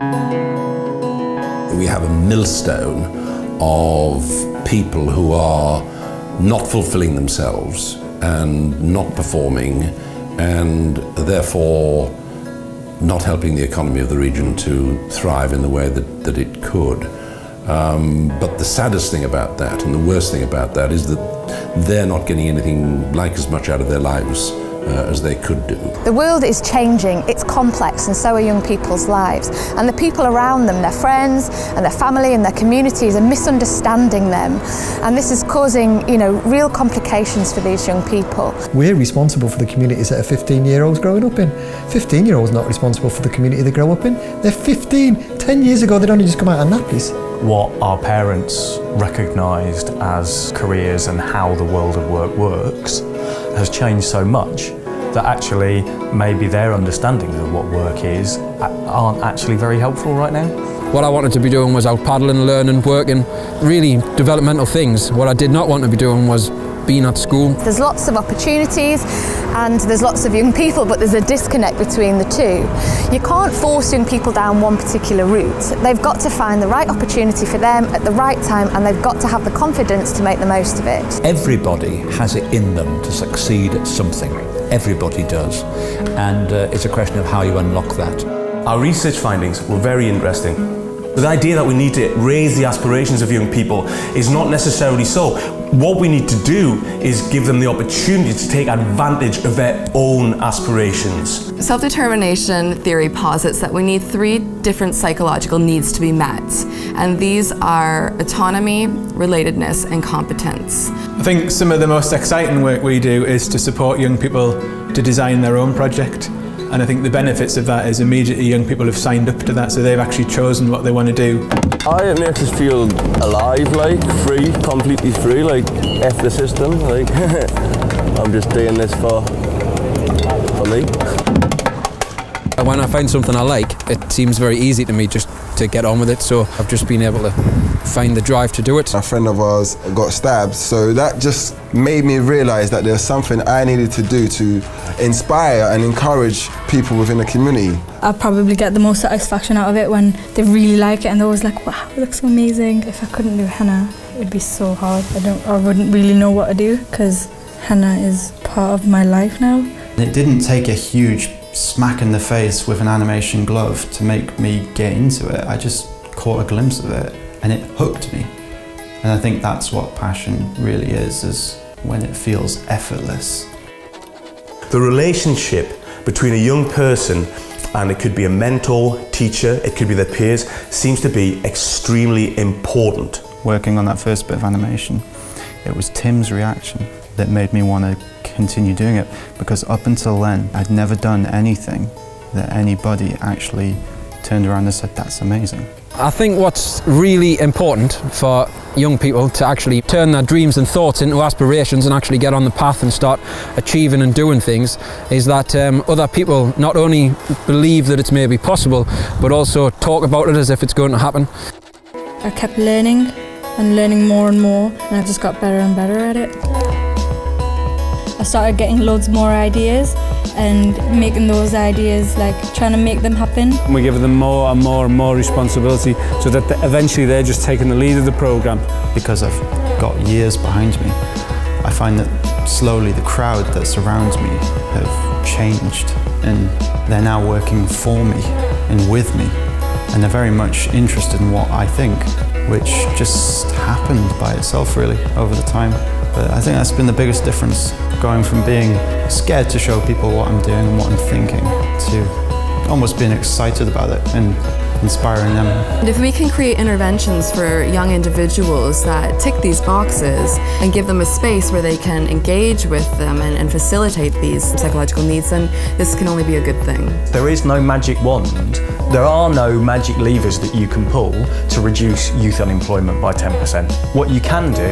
We have a millstone of people who are not fulfilling themselves and not performing, and therefore not helping the economy of the region to thrive in the way that it could. But the saddest thing about that, and the worst thing about that, is that they're not getting anything like as much out of their lives as they could do. The world is changing, it's complex, and so are young people's lives. And the people around them, their friends and their family and their communities, are misunderstanding them. And this is causing, real complications for these young people. We're responsible for the communities that a 15-year-old's growing up in. 15-year-olds not responsible for the community they grow up in. They're 15. 10 years ago, they'd only just come out of nappies. What our parents recognised as careers and how the world of work works has changed so much that actually maybe their understandings of what work is aren't actually very helpful right now. What I wanted to be doing was out paddling, learning, working, really developmental things. What I did not want to be doing was being at school. There's lots of opportunities and there's lots of young people, but there's a disconnect between the two. You can't force young people down one particular route. They've got to find the right opportunity for them at the right time, and they've got to have the confidence to make the most of it. Everybody has it in them to succeed at something. Everybody does. And it's a question of how you unlock that. Our research findings were very interesting. The idea that we need to raise the aspirations of young people is not necessarily so. What we need to do is give them the opportunity to take advantage of their own aspirations. Self-determination theory posits that we need 3 different psychological needs to be met, and these are autonomy, relatedness, and competence. I think some of the most exciting work we do is to support young people to design their own project. And I think the benefits of that is immediately young people have signed up to that, so they've actually chosen what they want to do. It makes us feel alive, free, completely free, F the system, I'm just doing this for me. When I find something I like, it seems very easy to me just to get on with it, so I've just been able to find the drive to do it. A friend of ours got stabbed, so that just made me realise that there's something I needed to do to inspire and encourage people within the community. I probably get the most satisfaction out of it when they really like it and they're always like, wow, it looks so amazing. If I couldn't do henna, it'd be so hard. I wouldn't really know what to do, because henna is part of my life now. It didn't take a huge smack in the face with an animation glove to make me get into it. I just caught a glimpse of it and it hooked me. And I think that's what passion really is when it feels effortless. The relationship between a young person, and it could be a mentor, teacher, it could be their peers, seems to be extremely important. Working on that first bit of animation, it was Tim's reaction that made me want to continue doing it, because up until then I'd never done anything that anybody actually turned around and said, that's amazing. I think what's really important for young people to actually turn their dreams and thoughts into aspirations and actually get on the path and start achieving and doing things is that other people not only believe that it's maybe possible, but also talk about it as if it's going to happen. I kept learning and learning more and more, and I just got better and better at it. I started getting loads more ideas and making those ideas, trying to make them happen. We give them more and more and more responsibility so that eventually they're just taking the lead of the programme. Because I've got years behind me, I find that slowly the crowd that surrounds me have changed, and they're now working for me and with me, and they're very much interested in what I think, which just happened by itself really over the time. But I think that's been the biggest difference, going from being scared to show people what I'm doing and what I'm thinking to almost being excited about it and inspiring them. And if we can create interventions for young individuals that tick these boxes and give them a space where they can engage with them and facilitate these psychological needs, then this can only be a good thing. There is no magic wand. There are no magic levers that you can pull to reduce youth unemployment by 10%. What you can do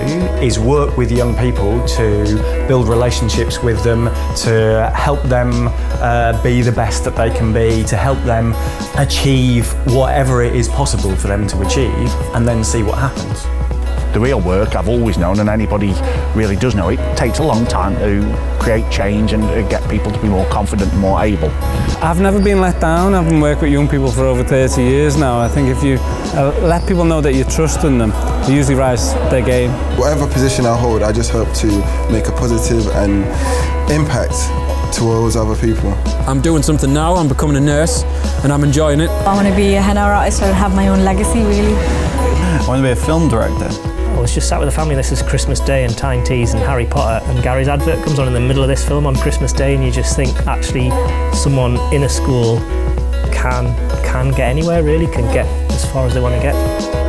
is work with young people to build relationships with them, to help them be the best that they can be, to help them achieve whatever it is possible for them to achieve, and then see what happens. The real work, I've always known, and anybody really does know, it takes a long time to create change and get people to be more confident and more able. I've never been let down. I've been working with young people for over 30 years now. I think if you let people know that you trust in them, they usually rise their game. Whatever position I hold, I just hope to make a positive and impact towards other people. I'm doing something now, I'm becoming a nurse and I'm enjoying it. I want to be a henna artist and have my own legacy, really. I want to be a film director. I was just sat with the family, this is Christmas Day and Tyne Tees and Harry Potter, and Gary's advert comes on in the middle of this film on Christmas Day, and you just think actually someone in a school can get anywhere really, can get as far as they want to get.